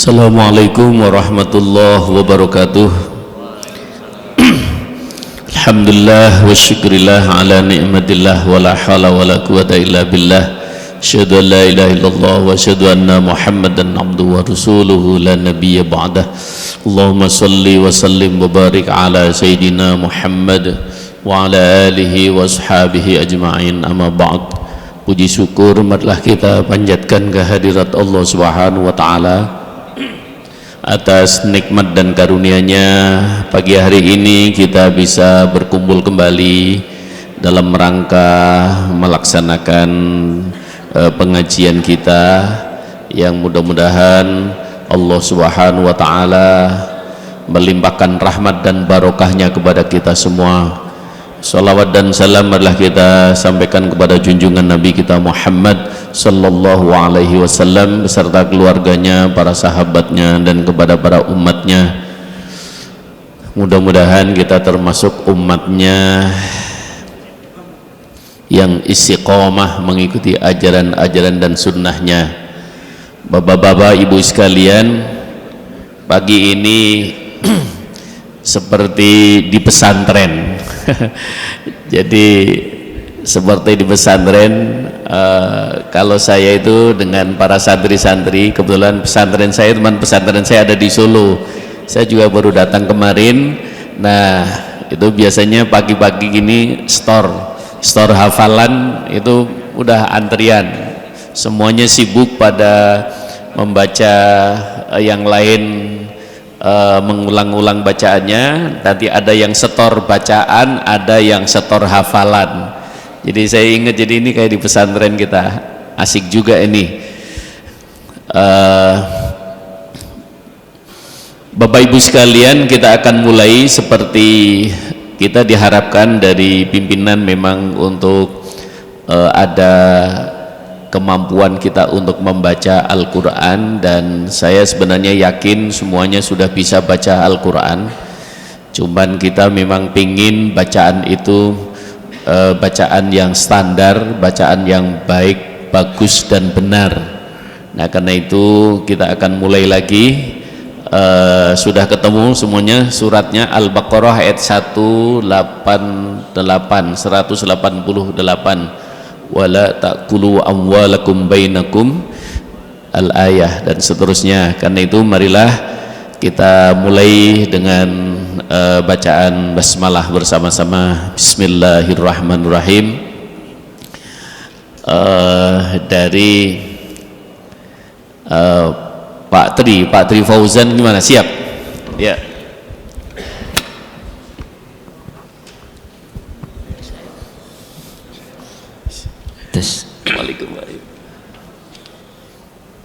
Assalamualaikum warahmatullahi wabarakatuh. Alhamdulillah wa syukrillah ala ni'matillah wa la hawla wa la quwata illa billah. Asyhadu an la ilaha illallah wa asyhadu anna Muhammadan abduhu wa rasuluhu la nabiyya ba'dah. Allahumma salli wa sallim wa barik ala sayyidina Muhammad wa ala alihi wa ashabihi ajma'in, amma ba'd. Puji syukur marilah kita panjatkan kehadirat Allah Subhanahu wa taala atas nikmat dan karunia-Nya. Pagi hari ini kita bisa berkumpul kembali dalam rangka melaksanakan pengajian kita yang mudah-mudahan Allah Subhanahu wa taala melimpahkan rahmat dan barokahnya kepada kita semua. Salawat dan salam marilah kita sampaikan kepada junjungan Nabi kita Muhammad sallallahu alaihi wasallam beserta keluarganya, para sahabatnya, dan kepada para umatnya. Mudah-mudahan kita termasuk umatnya yang istiqomah mengikuti ajaran-ajaran dan sunnahnya. Bapak-bapak, ibu sekalian, pagi ini seperti di pesantren. Jadi seperti di pesantren, kalau saya itu dengan para santri-santri, kebetulan pesantren saya, teman pesantren saya ada di Solo, saya juga baru datang kemarin. Nah itu biasanya pagi-pagi gini store hafalan itu udah antrian, semuanya sibuk pada membaca yang lain, mengulang-ulang bacaannya. Nanti ada yang setor bacaan, ada yang setor hafalan. Jadi saya ingat, jadi ini kayak di pesantren kita, asik juga ini. Bapak ibu sekalian, kita akan mulai seperti kita diharapkan dari pimpinan memang untuk ada kemampuan kita untuk membaca Al-Quran, dan saya sebenarnya yakin semuanya sudah bisa baca Al-Quran. Cuman kita memang pingin bacaan itu bacaan yang standar, bacaan yang baik, bagus dan benar. Nah karena itu kita akan mulai lagi. Sudah ketemu semuanya suratnya Al-Baqarah ayat 188 wala ta'kulu amwalakum bainakum al-ayah dan seterusnya. Karena itu marilah kita mulai dengan bacaan basmalah bersama-sama. Bismillahirrahmanirrahim. Dari Pak Tri Fauzan, gimana, siap? Ya.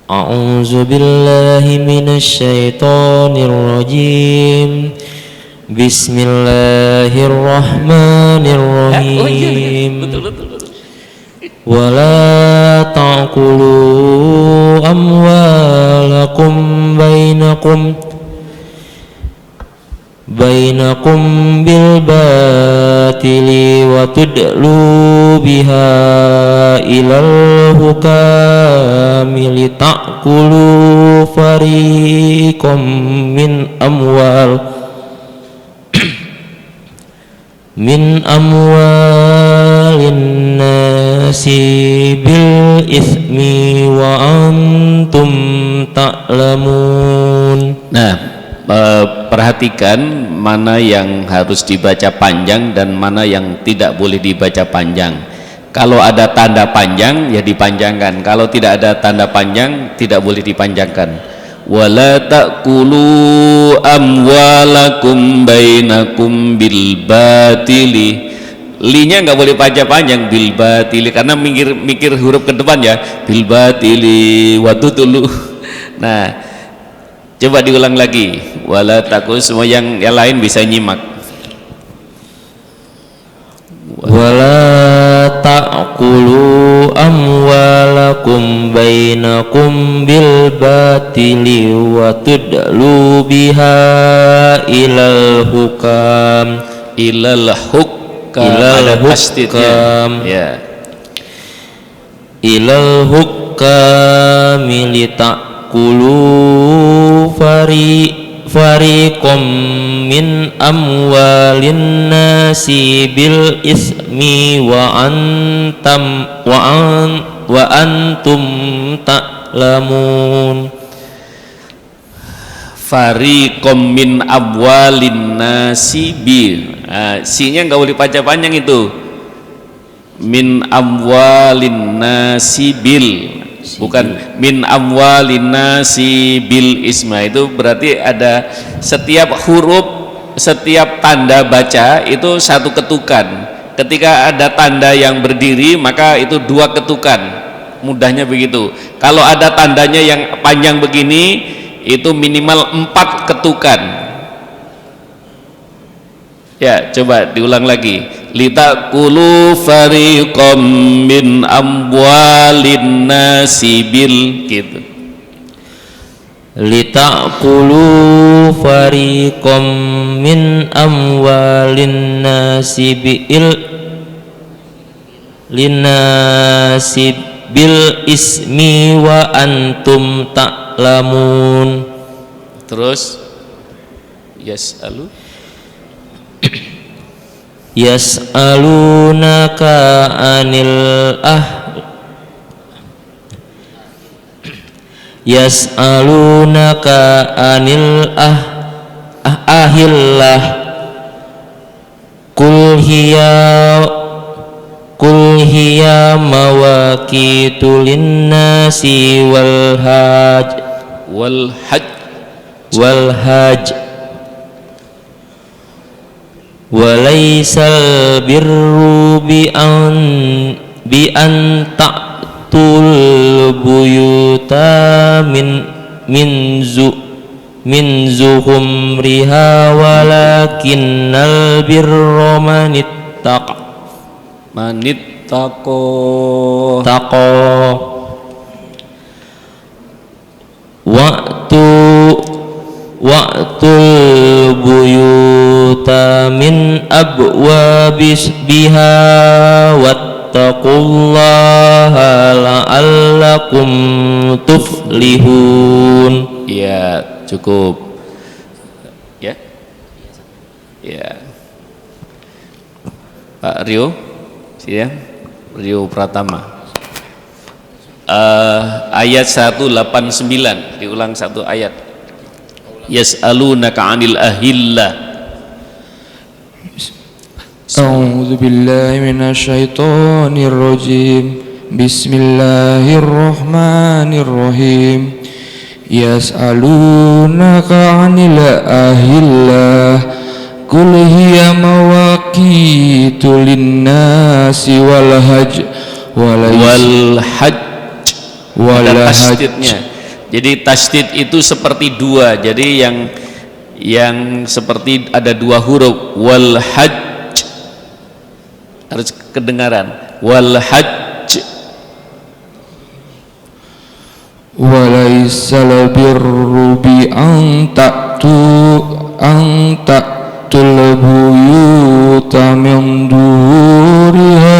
A'udzu billahi minasy syaithanir rajim. Bismillahirrahmanirrahim. Wala ta'kulu amwalakum bainakum bil batili wa tudlu biha ilal hukami litakulu fariqam min amwalin nasi bil ismi wa antum ta'lamun. Nah, perhatikan mana yang harus dibaca panjang dan mana yang tidak boleh dibaca panjang. Kalau ada tanda panjang ya dipanjangkan, kalau tidak ada tanda panjang tidak boleh dipanjangkan. Wala ta'kulu amwalakum bainakum bil batili. Linya nggak boleh panjang bil batili, karena mikir huruf ke depan ya, bil batili wa tutulu. Nah coba diulang lagi. Wala takul, semua yang lain bisa nyimak. Wala ta'kulu amwalakum bainakum bil batili wa tudlu biha ilal hukam. Ilal hukam ya. Ilal hukami litakulu fariqam min amwalin nasi bil ismi wa antum ta'lamun. Fariqam min amwalin nasi bil, sinya nggak boleh panjang itu, min amwalin nasi bil, bukan min amwalin nasi bil isma. Itu berarti ada setiap huruf, setiap tanda baca itu satu ketukan. Ketika ada tanda yang berdiri maka itu dua ketukan, mudahnya begitu. Kalau ada tandanya yang panjang begini itu minimal 4 ketukan. Ya, coba diulang lagi. Litakulu fariqam min amwalin nasi bil, gitu. Litakulu fariqam min amwalin nasi bil linasi bil ismi wa antum ta'lamun. Terus yas'alu yas'alunaka anil yas'alunaka anil ahillah qul hiya mawaqitu linnasi wal hajj walaysal birru bi an ta'tul buyuta min zuhumriha walakinnal birra manittaqo wa'tul buyuta min abwabis biha wattaqullaha la'allakum tuflihun. Ya, cukup. Ya. Ya. Pak Rio, ya. Rio Pratama. Ayat 189, diulang satu ayat. Yas'alunaka 'anil ahillah. A'udzu billahi minasyaitonir rajim. Bismillahirrahmanirrahim. Yas'alunaka 'anil ahillah qul hiya mawaqitu linnasi wal hajj ada tasdidnya. Jadi tasdid itu seperti dua. Jadi yang seperti ada dua huruf, wal hajj, harus kedengaran, wal hajj. Walaysal birru bi an ta'tul buyuta min duriha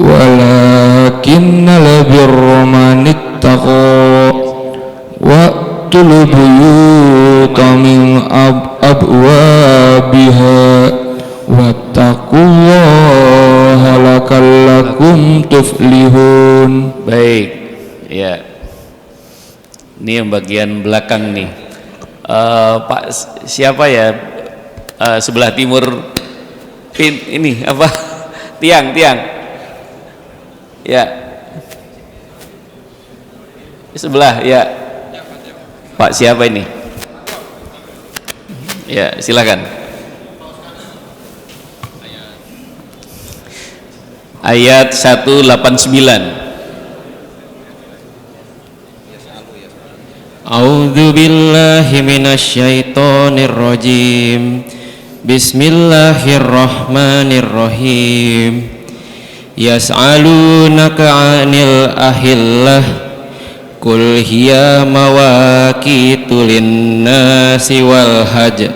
walakinnal birra manittaqa wa'tul buyuta min abwabiha wattaqullaha la'allakum tuflihun. Baik, ya. Ini yang bagian belakang nih. Pak siapa ya? Sebelah timur ini apa? Tiang. Ya. Sebelah, ya. Pak siapa ini? Ya, silakan. Ayat 189. A'udzu billahi minasyaitonir rajim. Bismillahirrahmanirrahim. Yas'alunaka 'anil ahillah qul hiya mawaqitu linnasi wal hajj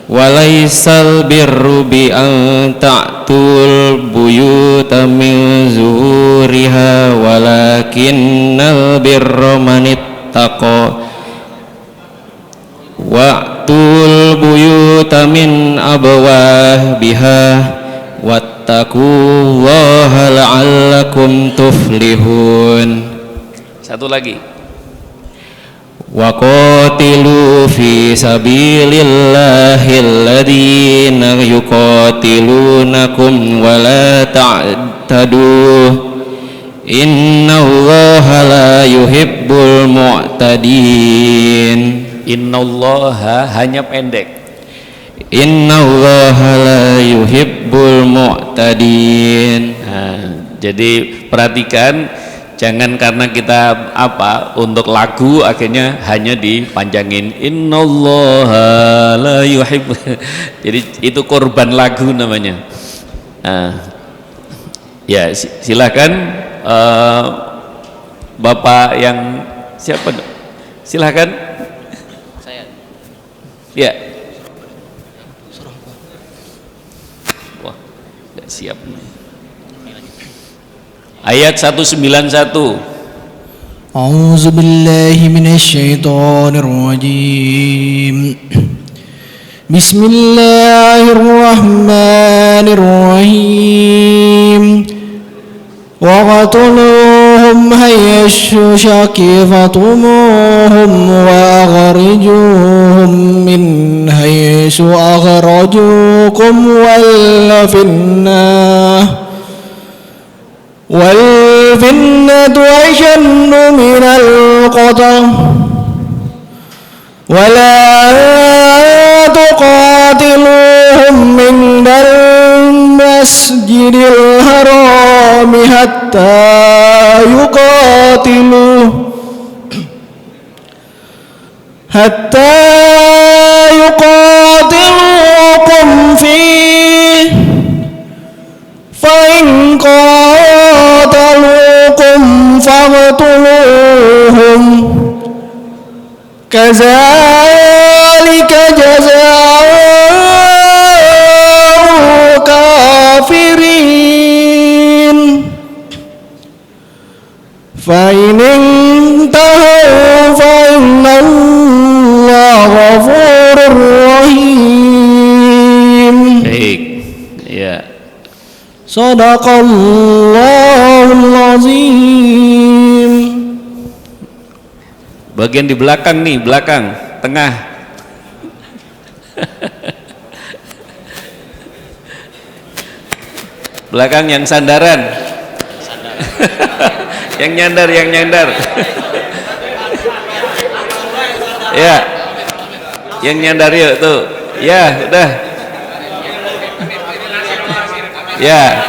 walaisal birru bi an ta'tul buyuta min zuhuriha walakinnal birra manittaqa wa'tul buyuta min abwabiha wattaqullaha la'allakum tuflihun. Satu lagi. Wa qatilu fi sabilillahi alladhina yuqatilunakum wa la ta'tadu innallaha la yuhibbul mu'tadin. Innallaha hanya pendek. Innallaha la yuhibbul mu'tadin. Nah, jadi perhatikan, jangan karena kita untuk lagu akhirnya hanya dipanjangin innallaha la yuhibb. Jadi itu korban lagu namanya. Ya silakan Bapak yang siapa? Silakan. Ya. Wah, nggak siap. Ayat 191. A'udzu billahi minasyaitonir rajim. Bismillahirrahmanirrahim. Wa qatuluhum hayyashu shakifatuhum wa akhrijuhum min hayyashu akhrajukum wal والفتنة أشد من القتل ولا تقاتلوهم عند المسجد الحرام حتى يقاتلوكم فيه فإن قاتلوكم فاقتلوهم كذلك جزاء الكافرين فإن انتهوا فإن الله غفور رحيم. Baik, ya. Sadaqallahul azim. Bagian di belakang nih, belakang, tengah. Belakang yang sandaran. yang nyandar. Ya. Yang nyandar yuk tuh. Ya, udah. Ya.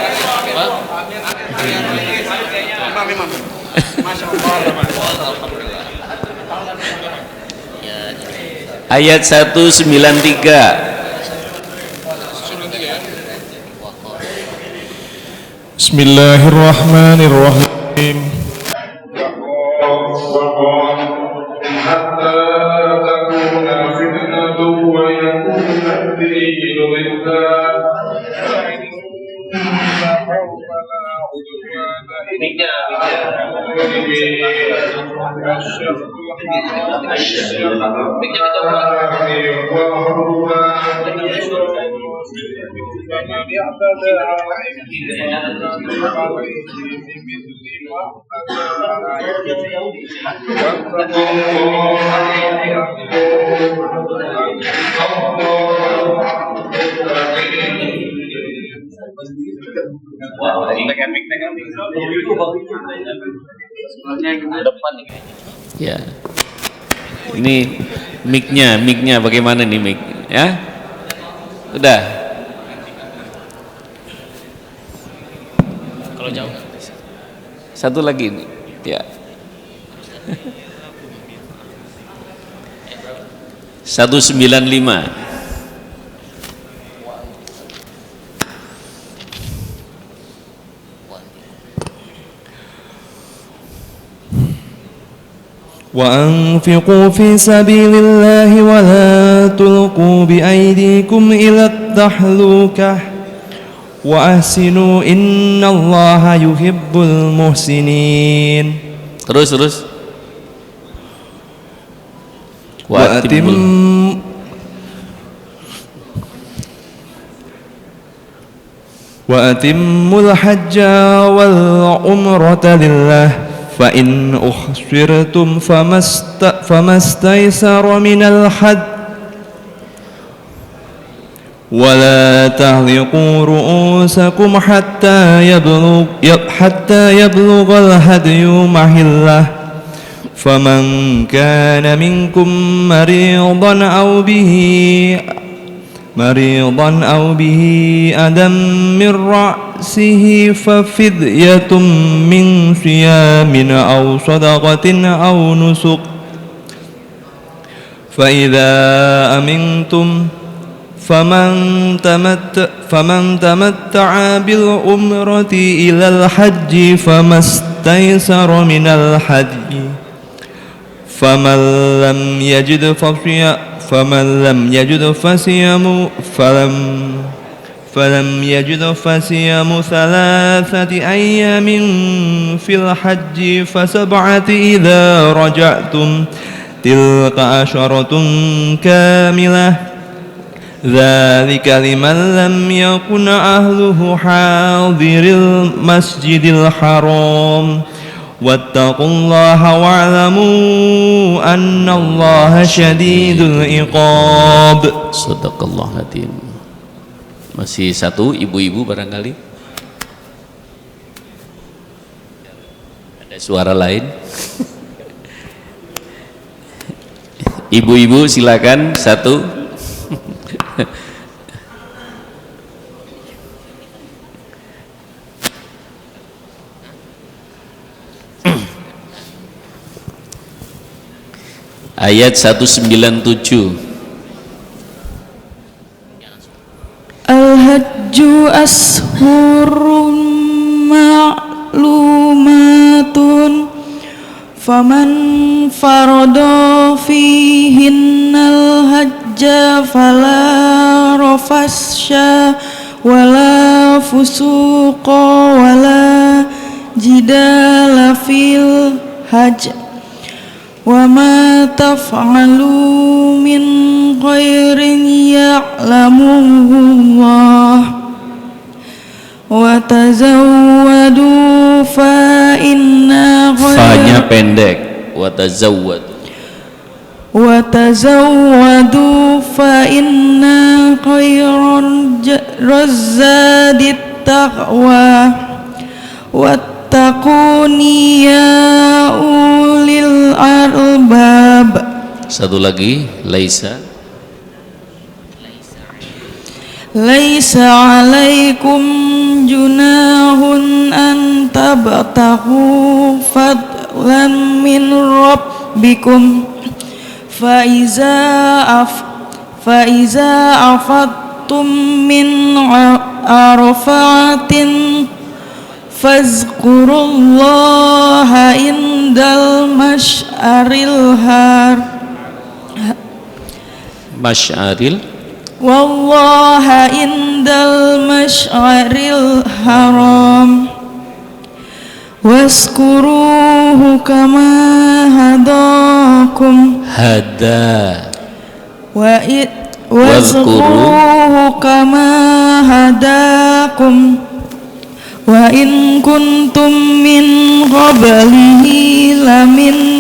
Ayat 193. Bismillahirrahmanirrahim. Ya. Ini mic-nya bagaimana nih mic? Ya. Udah. Kalau jauh. Satu lagi nih. Ya. 195. وأنفقوا في سبيل الله ولا تلقوا بأيديكم إلى التهلكة وأحسنوا إن الله يحب المحسنين. Terus. وأتموا الحج والعمرة لله فإن أحصرتم فما استيسر من الحج ولا تحلقوا رؤوسكم حتى يبلغ الهدي محله فمن كان منكم مريضا أو به أذى من رأسه ففدية من صيام أو صدقة أو نسك فإذا أمنتم فمن تمتع بالعمرة إلى الحج فما استيسر من الحج فمن لم يجد فصيام 3 أيام في الحج فسبعة إذا رجعتم تلك 10 كاملة ذلك لمن لم يكن أهله حاضر المسجد الحرام واتقوا الله واعلموا أن الله شديد العقاب. Sadaqallahu adzim. Masih satu ibu-ibu barangkali. Ada suara lain? Ibu-ibu silakan satu. Ayat 197. Al-hajju ashhurun ma'lumatun faman farada fihinnal hajja fala rafasya wala fusuqa wala jidala fil hajj wa ma taf'alu min khairin ya'lamuhu Allah wa tazawwadu fa inna fa-nya pendek wa tazawwadu fa inna khairan razzadit taqwa wattaquni ya ulil albab. Satu lagi, laisa alaikum junahun an tabtaghu fadlan min rabbikum fa iza afattum min arafatin fazkurullaha indal masy'aril wallaha indal masy'aril haram waskuruhu kama hadakum waskuruhu kama hadakum wa in kuntum min qablihi laminad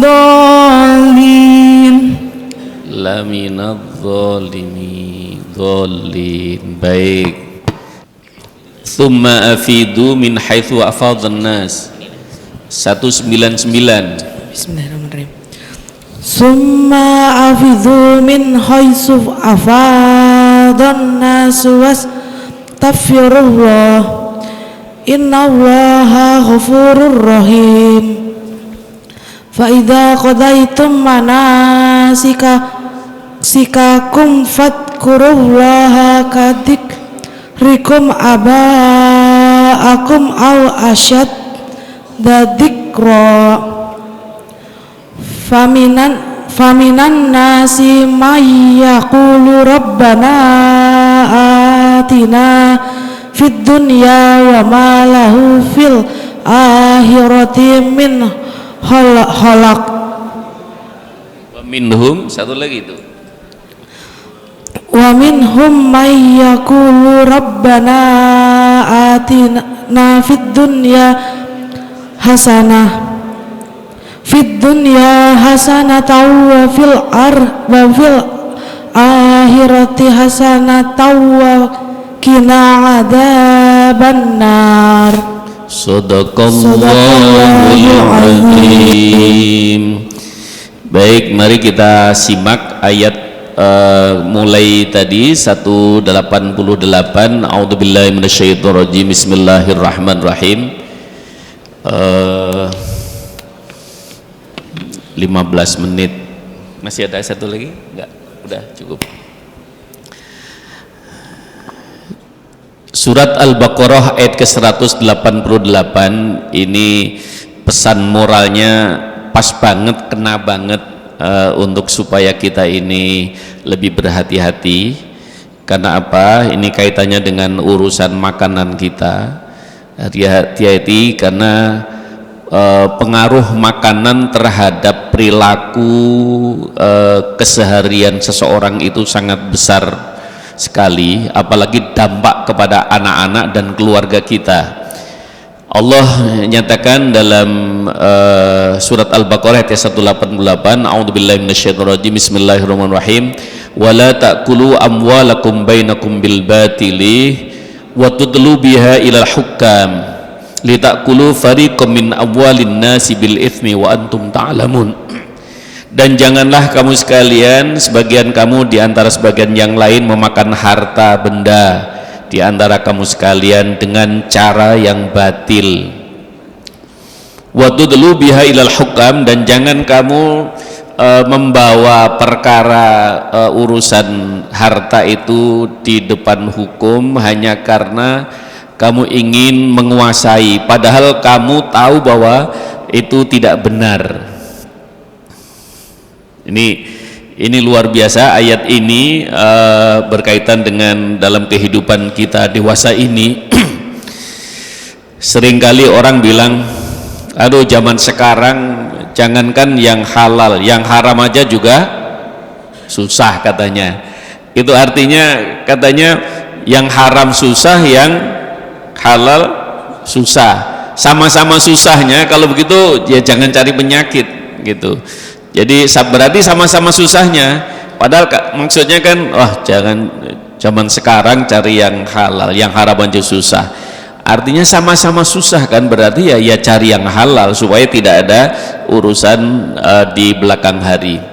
dhalin. Baik. Thumma afidu min haitsu afadhan nas. 199. Bismillahirrahmanirrahim. Summa afidhu min haitsu afadhan nas wastaghfirullah innallaha ghafurur rahim. Fa idza qadaytum manasikakum 'alaikum fadkurullaha kadzikrikum aba'akum wa atizkuru ni'matallahi 'alaikum idza kuntum ma'ahum fil fulki tajrina bihim fawqa al-anhari wa tashrabuna min ka'sin ka'annaha a'yanun ukhra wa tadhkuruna ni'matallahi 'alaikum idza kuntum minal a'raabi muhajirin falamma ja'akum aw asyad dzikra faminan nasi may yaqulu rabbana atina fid dunya wa ma lahu fil akhirati min khalaq. Minhum, satu lagi itu. Wa minhum may yaqulu rabbana atina fid dunya hasanah wa fil akhirati hasanatan wa qina adzabannar. Shadaqallahul azim. Baik, mari kita simak ayat mulai tadi 188. A'udzubillahi minasyaitonirrajim. Bismillahirrahmanirrahim. 15 menit. Masih ada satu lagi? Enggak, udah cukup. Surat Al-Baqarah ayat ke-188 ini pesan moralnya pas banget, kena banget untuk supaya kita ini lebih berhati-hati. Karena apa? Ini kaitannya dengan urusan makanan kita. Hati-hati karena pengaruh makanan terhadap perilaku keseharian seseorang itu sangat besar sekali, apalagi dampak kepada anak-anak dan keluarga kita. Allah nyatakan dalam surat Al-Baqarah ayat 188, A'udzubillahi minasyaitonirrajim. Bismillahirrahmanirrahim. Wala ta'kulu amwalakum bainakum bil batili wa tudlu biha ilal hukam litakulu fariqam min amwalin nasi bil itsmi wa antum ta'lamun. Dan janganlah kamu sekalian, sebagian kamu di antara sebagian yang lain memakan harta benda di antara kamu sekalian dengan cara yang batil. Wa tudlu biha ilal hukam, dan jangan kamu membawa perkara urusan harta itu di depan hukum hanya karena kamu ingin menguasai, padahal kamu tahu bahwa itu tidak benar. Ini luar biasa ayat ini berkaitan dengan dalam kehidupan kita dewasa ini. Seringkali orang bilang, aduh zaman sekarang jangankan yang halal, yang haram aja juga susah katanya. Itu artinya katanya yang haram susah, yang halal susah. Sama-sama susahnya, kalau begitu ya jangan cari penyakit gitu. Jadi berarti sama-sama susahnya, padahal maksudnya kan wah jangan zaman sekarang cari yang halal, yang haram aja susah. Artinya sama-sama susah kan, berarti ya cari yang halal supaya tidak ada urusan di belakang hari.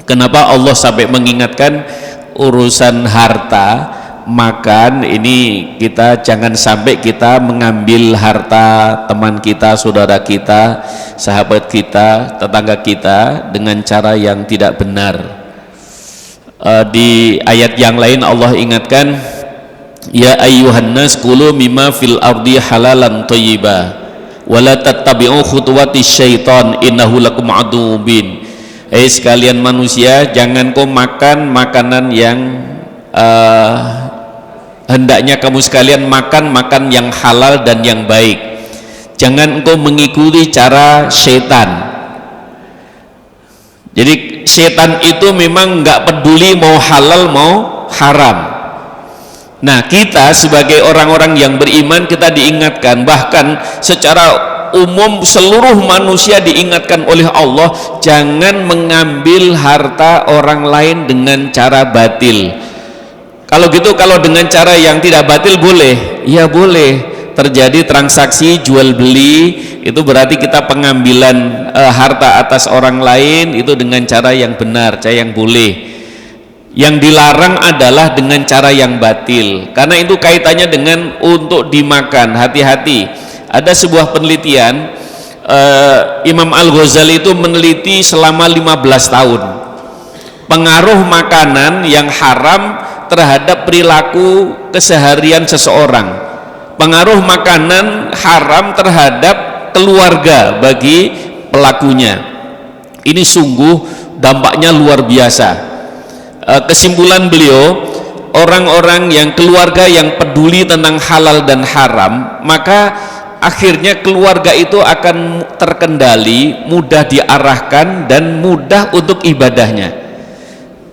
Kenapa Allah sampai mengingatkan urusan harta makan ini? Kita jangan sampai kita mengambil harta teman kita, saudara kita, sahabat kita, tetangga kita dengan cara yang tidak benar. Di ayat yang lain Allah ingatkan, ya ayyuhan nas kulu mimma fil ardi halalan thayyiba wa la tattabi'u khutuwatis syaitan innahu lakum aduwwun mubin. Sekalian manusia, jangan kau makan makanan yang hendaknya kamu sekalian makan yang halal dan yang baik. Jangan engkau mengikuti cara setan. Jadi setan itu memang nggak peduli mau halal mau haram. Nah, kita sebagai orang-orang yang beriman, kita diingatkan, bahkan secara umum seluruh manusia diingatkan oleh Allah, jangan mengambil harta orang lain dengan cara batil. Kalau gitu, kalau dengan cara yang tidak batil boleh? Ya boleh, terjadi transaksi jual beli, itu berarti kita pengambilan harta atas orang lain itu dengan cara yang benar, cara yang boleh. Yang dilarang adalah dengan cara yang batil, karena itu kaitannya dengan untuk dimakan. Hati-hati, ada sebuah penelitian, Imam Al-Ghazali itu meneliti selama 15 tahun pengaruh makanan yang haram terhadap perilaku keseharian seseorang. pengaruh makanan haram terhadap keluarga bagi pelakunya. Ini sungguh dampaknya luar biasa. Kesimpulan beliau, orang-orang yang keluarga yang peduli tentang halal dan haram, maka akhirnya keluarga itu akan terkendali, mudah diarahkan dan mudah untuk ibadahnya.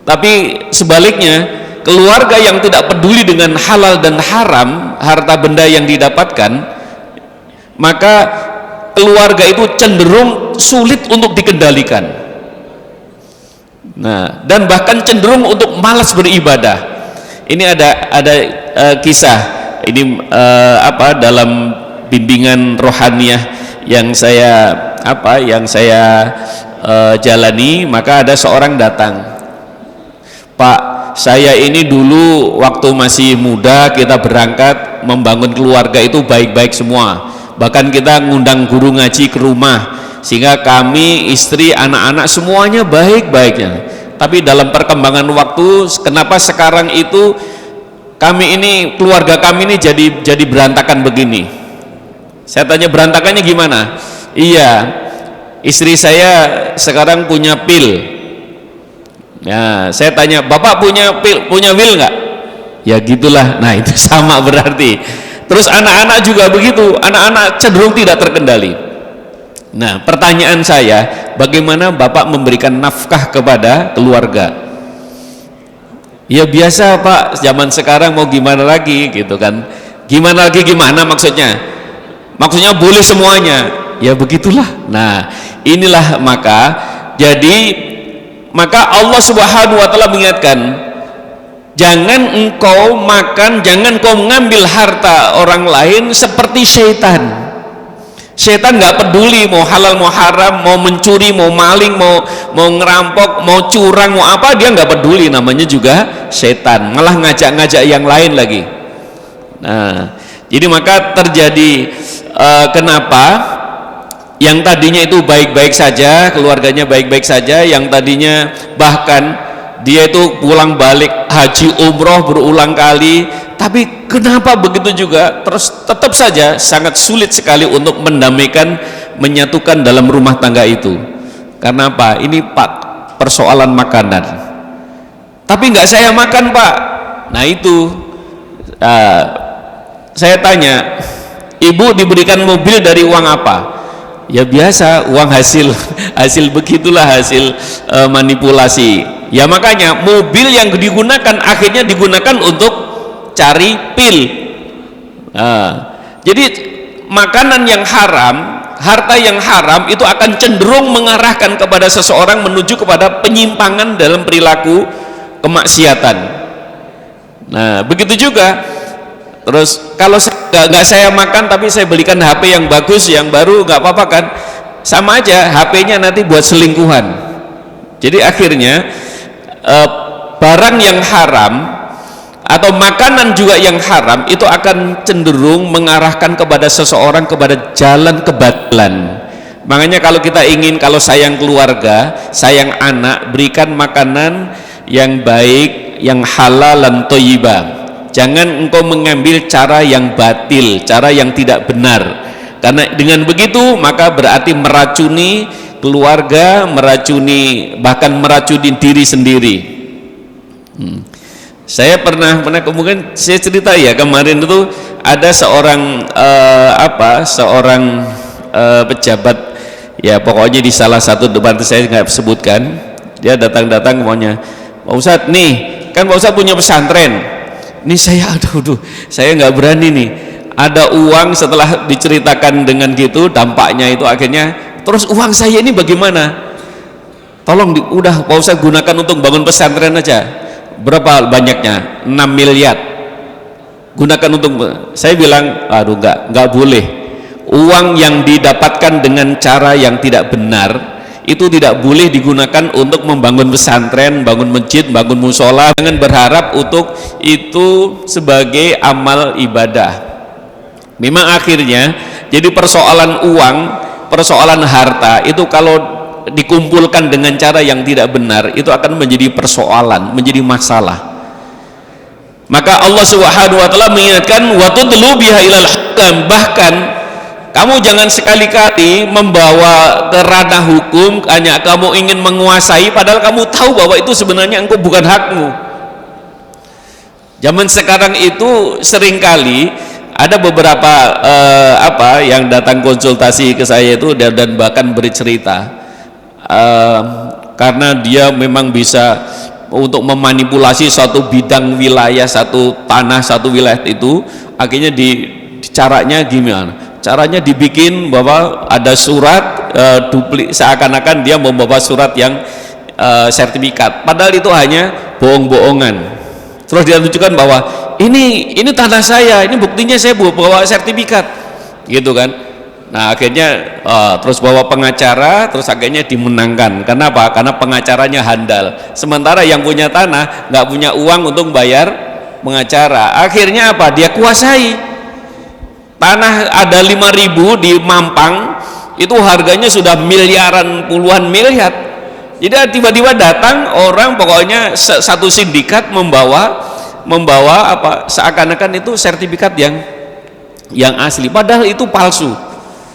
Tapi sebaliknya, keluarga yang tidak peduli dengan halal dan haram, harta benda yang didapatkan, maka keluarga itu cenderung sulit untuk dikendalikan. Nah, dan bahkan cenderung untuk malas beribadah. Ini ada kisah ini dalam bimbingan rohaniyah yang saya jalani. Maka ada seorang datang, Pak, saya ini dulu waktu masih muda kita berangkat membangun keluarga itu baik-baik semua, bahkan kita ngundang guru ngaji ke rumah sehingga kami, istri, anak-anak semuanya baik-baiknya. Tapi dalam perkembangan waktu, kenapa sekarang itu keluarga kami ini jadi berantakan begini? Saya tanya, berantakannya gimana? Iya, istri saya sekarang punya pil. Ya, saya tanya, bapak punya will nggak? Ya gitulah. Nah itu sama berarti. Terus anak-anak juga begitu, anak-anak cenderung tidak terkendali. Nah, pertanyaan saya, bagaimana bapak memberikan nafkah kepada keluarga? Ya biasa Pak, zaman sekarang mau gimana lagi gitu kan? Gimana lagi gimana maksudnya? Maksudnya boleh semuanya. Ya begitulah. Nah, inilah maka Allah Subhanahu wa taala mengingatkan, jangan engkau mengambil harta orang lain seperti syaitan. Syaitan nggak peduli mau halal mau haram, mau mencuri, mau maling, mau ngerampok, mau curang, mau apa, dia nggak peduli, namanya juga syaitan, malah ngajak-ngajak yang lain lagi. Nah, jadi maka terjadi kenapa yang tadinya itu baik-baik saja, keluarganya baik-baik saja, yang tadinya bahkan dia itu pulang balik haji umroh berulang kali, tapi kenapa begitu juga terus tetap saja sangat sulit sekali untuk mendamaikan, menyatukan dalam rumah tangga itu. Karena apa? Ini Pak, persoalan makanan. Tapi nggak saya makan Pak. Nah itu saya tanya, ibu diberikan mobil dari uang apa? Ya biasa, uang hasil begitulah, hasil manipulasi. Ya makanya mobil yang digunakan akhirnya digunakan untuk cari pil. Jadi makanan yang haram, harta yang haram itu akan cenderung mengarahkan kepada seseorang menuju kepada penyimpangan dalam perilaku kemaksiatan. Nah begitu juga. Terus kalau nggak saya makan tapi saya belikan HP yang bagus, yang baru, nggak apa-apa kan? Sama aja, HP-nya nanti buat selingkuhan. Jadi akhirnya barang yang haram atau makanan juga yang haram itu akan cenderung mengarahkan kepada seseorang kepada jalan kebatilan. Makanya kalau kita ingin, kalau sayang keluarga, sayang anak, berikan makanan yang baik, yang halal dan thayyibah. Jangan engkau mengambil cara yang batil, cara yang tidak benar, karena dengan begitu maka berarti meracuni keluarga, bahkan meracuni diri sendiri. Saya pernah kemudian saya cerita ya, kemarin itu ada seorang pejabat ya, pokoknya di salah satu debat, saya nggak sebutkan, dia datang maunya, Pak Ustadz nih kan Pak Ustadz punya pesantren, ini saya saya nggak berani nih, ada uang, setelah diceritakan dengan gitu dampaknya itu akhirnya, terus uang saya ini bagaimana? Tolong udah Pak Ustadz gunakan untuk bangun pesantren aja. Berapa banyaknya? 6 miliar. Gunakan untuk, saya bilang aduh nggak boleh. Uang yang didapatkan dengan cara yang tidak benar itu tidak boleh digunakan untuk membangun pesantren, bangun masjid, bangun musola. Jangan berharap untuk itu sebagai amal ibadah. Memang akhirnya jadi persoalan uang, persoalan harta itu kalau dikumpulkan dengan cara yang tidak benar itu akan menjadi persoalan, menjadi masalah. Maka Allah Subhanahu wa taala mengingatkan wa tudlu biha ilal hukam, bahkan kamu jangan sekali-kali membawa ke ranah hukum hanya kamu ingin menguasai padahal kamu tahu bahwa itu sebenarnya engkau bukan hakmu. Zaman sekarang itu seringkali ada beberapa yang datang konsultasi ke saya itu dan bahkan bercerita karena dia memang bisa untuk memanipulasi suatu bidang wilayah, satu tanah, satu wilayah itu, akhirnya caranya gimana? Caranya dibikin bahwa ada surat duplik, seakan-akan dia membawa surat yang sertifikat, padahal itu hanya bohong-bohongan. Terus dia tunjukkan bahwa ini tanah saya, ini buktinya saya bawa sertifikat, gitu kan. Nah akhirnya terus bawa pengacara, terus akhirnya dimenangkan. Kenapa? Karena pengacaranya handal, sementara yang punya tanah nggak punya uang untuk bayar pengacara. Akhirnya apa? Dia kuasai tanah, ada 5.000 di Mampang itu harganya sudah miliaran, puluhan miliar. Jadi tiba-tiba datang orang, pokoknya satu sindikat membawa apa, seakan-akan itu sertifikat yang asli, padahal itu palsu.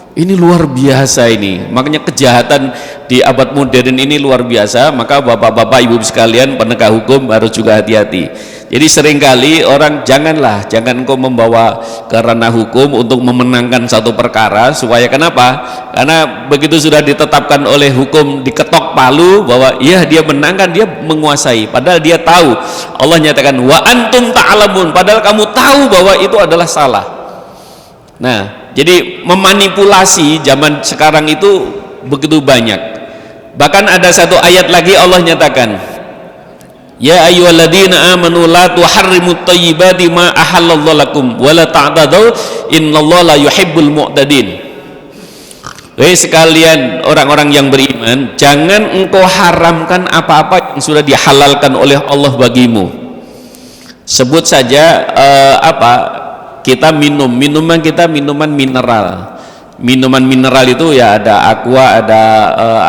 Ini luar biasa ini. Makanya kejahatan di abad modern ini luar biasa. Maka bapak-bapak, ibu sekalian, penegak hukum harus juga hati-hati. Jadi seringkali orang jangan engkau membawa ke ranah hukum untuk memenangkan satu perkara. Supaya kenapa? Karena begitu sudah ditetapkan oleh hukum, diketok palu bahwa iya dia menangkan, dia menguasai, padahal dia tahu. Allah nyatakan wa antum ta'lamun, padahal kamu tahu bahwa itu adalah salah. Nah, jadi memanipulasi zaman sekarang itu begitu banyak. Bahkan ada satu ayat lagi Allah nyatakan, ya ayyuhalladzina amanu la tuharrimut thayyibati ma ahallallahu lakum wa la ta'tadu innallaha la yuhibbul mu'tadin. Hei sekalian orang-orang yang beriman, jangan engkau haramkan apa-apa yang sudah dihalalkan oleh Allah bagimu. Sebut saja kita minuman mineral. Minuman mineral itu ya ada aqua,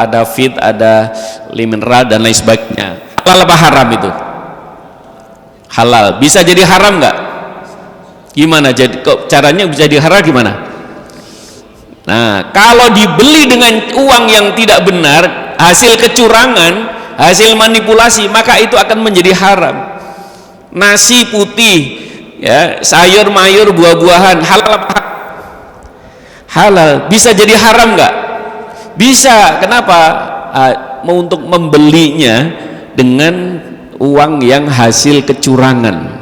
ada fit, ada mineral dan lain sebagainya. Halal apa haram itu? Halal. Bisa jadi haram nggak? Gimana? Jadi caranya bisa jadi haram gimana? Nah, kalau dibeli dengan uang yang tidak benar, hasil kecurangan, hasil manipulasi, maka itu akan menjadi haram. Nasi putih, ya, sayur mayur, buah-buahan, halal apa? Halal. Bisa jadi haram nggak? Bisa. Kenapa? Untuk membelinya dengan uang yang hasil kecurangan.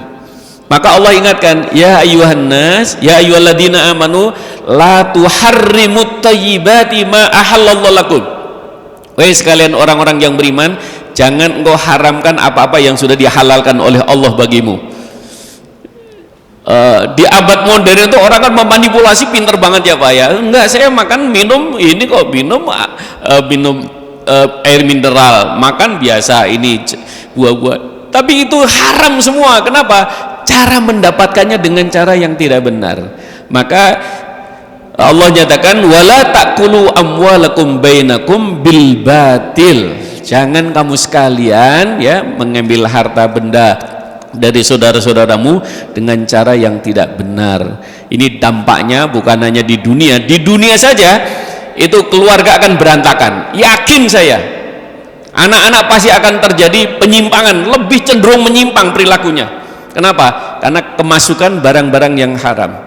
Maka Allah ingatkan, ya ayyuhan nas, ya ayyuhalladzina amanu la tuharrimut thayyibati ma ahallallahu lakum. Wahai sekalian orang-orang yang beriman, jangan engkau haramkan apa-apa yang sudah dihalalkan oleh Allah bagimu. Di abad modern itu orang kan memanipulasi, pinter banget ya Pak ya. Enggak, saya makan minum ini kok, minum air mineral, makan biasa ini buah-buah, tapi itu haram semua. Kenapa? Cara mendapatkannya dengan cara yang tidak benar. Maka Allah nyatakan wala taqulu amwalakum bainakum bil batil. Jangan kamu sekalian ya mengambil harta benda dari saudara-saudaramu dengan cara yang tidak benar. Ini dampaknya bukan hanya di dunia saja itu keluarga akan berantakan. Yakin saya, anak-anak pasti akan terjadi penyimpangan, lebih cenderung menyimpang perilakunya. Kenapa? Karena kemasukan barang-barang yang haram.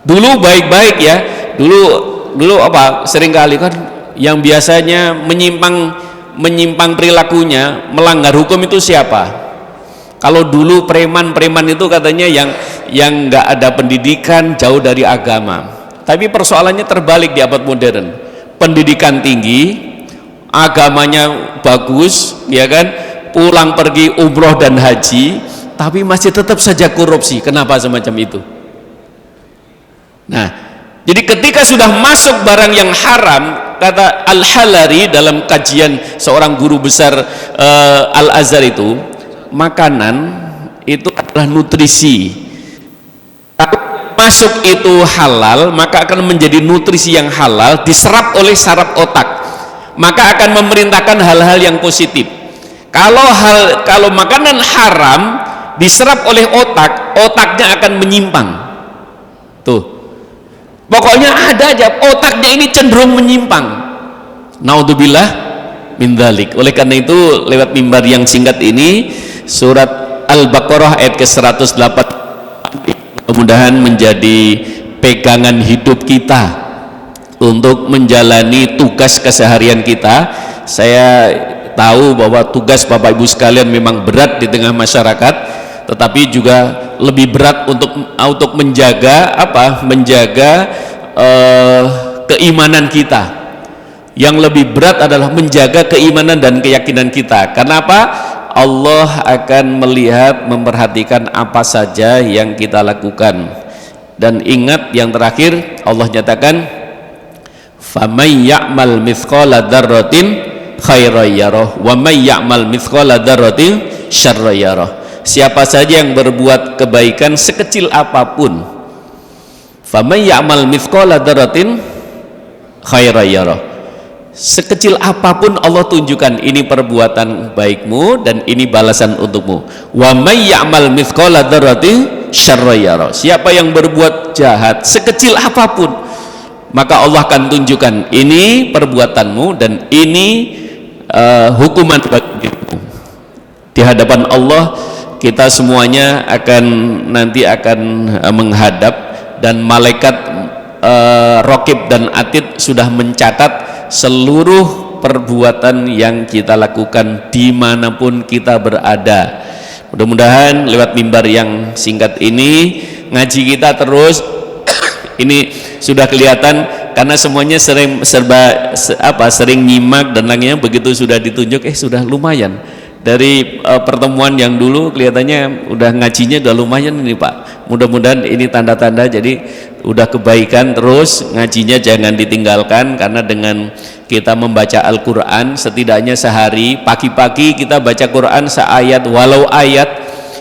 Dulu baik-baik ya, dulu apa? Seringkali kan yang biasanya menyimpang perilakunya, melanggar hukum itu siapa? Kalau dulu preman itu katanya yang nggak ada pendidikan, jauh dari agama. Tapi persoalannya terbalik di abad modern. Pendidikan tinggi, agamanya bagus, ya kan? Pulang pergi umroh dan haji, tapi masih tetap saja korupsi. Kenapa semacam itu? Nah, jadi ketika sudah masuk barang yang haram, kata Al-Halari dalam kajian seorang guru besar Al-Azhar itu, makanan itu adalah nutrisi. Kalau masuk itu halal, maka akan menjadi nutrisi yang halal, diserap oleh saraf otak, maka akan memerintahkan hal-hal yang positif. Kalau makanan haram diserap oleh otak, otaknya akan menyimpang. Tuh, pokoknya ada aja otaknya ini cenderung menyimpang. Naudzubillah min dzalik. Oleh karena itu lewat mimbar yang singkat ini, surat Al-Baqarah ayat ke-108 mudah-mudahan menjadi pegangan hidup kita untuk menjalani tugas keseharian kita. Saya tahu bahwa tugas Bapak Ibu sekalian memang berat di tengah masyarakat, tetapi juga lebih berat untuk menjaga apa? Menjaga keimanan kita. Yang lebih berat adalah menjaga keimanan dan keyakinan kita. Karena apa? Allah akan melihat, memperhatikan apa saja yang kita lakukan. Dan ingat yang terakhir, Allah nyatakan, "Faman ya'mal mithqala dzarratin khairan yarah wa may ya'mal mithqala dzarratin syarran yarah." Siapa saja yang berbuat kebaikan sekecil apapun, faman ya'mal mithqala dzarratin khairan yarah, sekecil apapun Allah tunjukkan ini perbuatan baikmu dan ini balasan untukmu. Wa may ya'mal mithqala dzarratin syarran yarah, siapa yang berbuat jahat sekecil apapun, maka Allah akan tunjukkan ini perbuatanmu dan ini hukuman bagimu. Di hadapan Allah kita semuanya nanti akan menghadap, dan malaikat Raqib dan Atid sudah mencatat seluruh perbuatan yang kita lakukan dimanapun kita berada. Mudah-mudahan lewat mimbar yang singkat ini ngaji kita terus ini sudah kelihatan, karena semuanya sering nyimak dan lainnya, begitu sudah ditunjuk sudah lumayan. Dari pertemuan yang dulu kelihatannya udah ngajinya udah lumayan ini Pak. Mudah-mudahan ini tanda-tanda, jadi udah kebaikan terus, ngajinya jangan ditinggalkan, karena dengan kita membaca Al-Quran setidaknya sehari, pagi-pagi kita baca Quran seayat, walau ayat,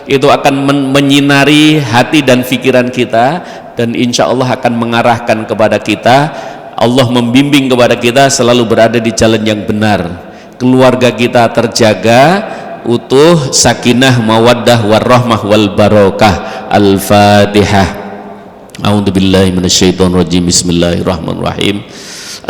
itu akan menyinari hati dan pikiran kita, dan insya Allah akan mengarahkan kepada kita, Allah membimbing kepada kita selalu berada di jalan yang benar. Keluarga kita terjaga utuh, sakinah, mawaddah, warahmah, wal barakah. Al-Fatihah. A'udzubillahi minasyaitonir rajim. Bismillahirrahmanirrahim.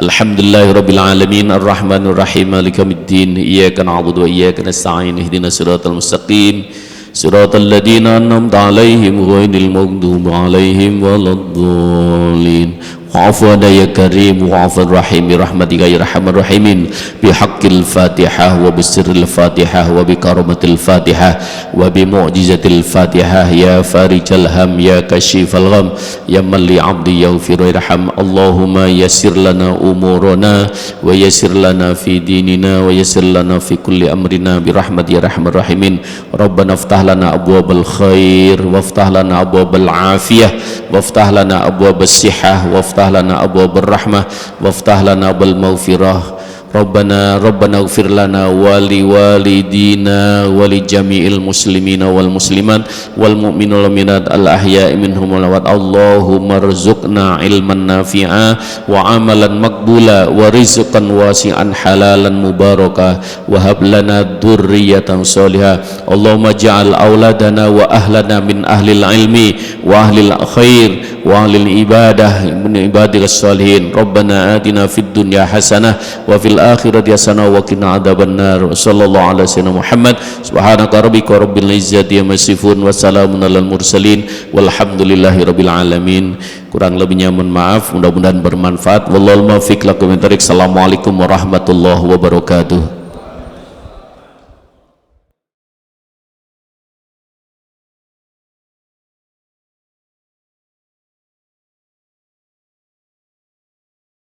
Alhamdulillahirabbil alamin, arrahmanir rahim, maliki yaumiddin. Iyyaka na'budu wa iyyaka nasta'in. Ihdinas siratal mustaqim. Siratal ladzina an'amta 'alaihim ghairil maghdubi 'alaihim waladdallin. Wa'fu ya karim wa'fu rahim rahmatika ya arhamar rahimin, bihaqqil fatihah wa bisirril fatihah wa bikaramatil fatihah wa bimu'jizatil fatihah, ya farijal ham ya kashifal gham ya man li 'abdi yaghfiru irham. Allahumma yassir lana umurana wa yassir lana fi dinina wa yassir lana fi kulli amrina birahmati ya arhamar rahimin. Rabbana iftah lana abwabal khair waftah lana abwabal afiyah waftah lana abwabas sihah waftah lana abwabur rahmah waftah lana abwal maghfirah. Rabbana ighfir lana wa li walidina wa li jami'il muslimina wal muslimat wal mu'minina wal mu'minat al ahya'i minhum wal amwat. Allahumma rzuqna ilman nafi'a wa amalan maqbula wa rizqan wasi'an halalan mubarakah wa hab lana dzurriyyatan shalihah. Allahumma ja'al auladana wa ahlana min ahlil ilmi wa ahlil khair wa ahlil ibadah min ibadikas salihin. Rabbana atina fid dunya hasanah wa fil akhirati hasanah wa qina adzaban nar. Sallallahu alaihi wasallam Muhammad. Subhanaka rabbika rabbil izzati amma yasifun wa salamun alal mursalin walhamdulillahi rabbil alamin. Kurang lebihnya mohon maaf, mudah-mudahan bermanfaat. Wallahul muwaffiq lakum. Assalamualaikum warahmatullahi wabarakatuh.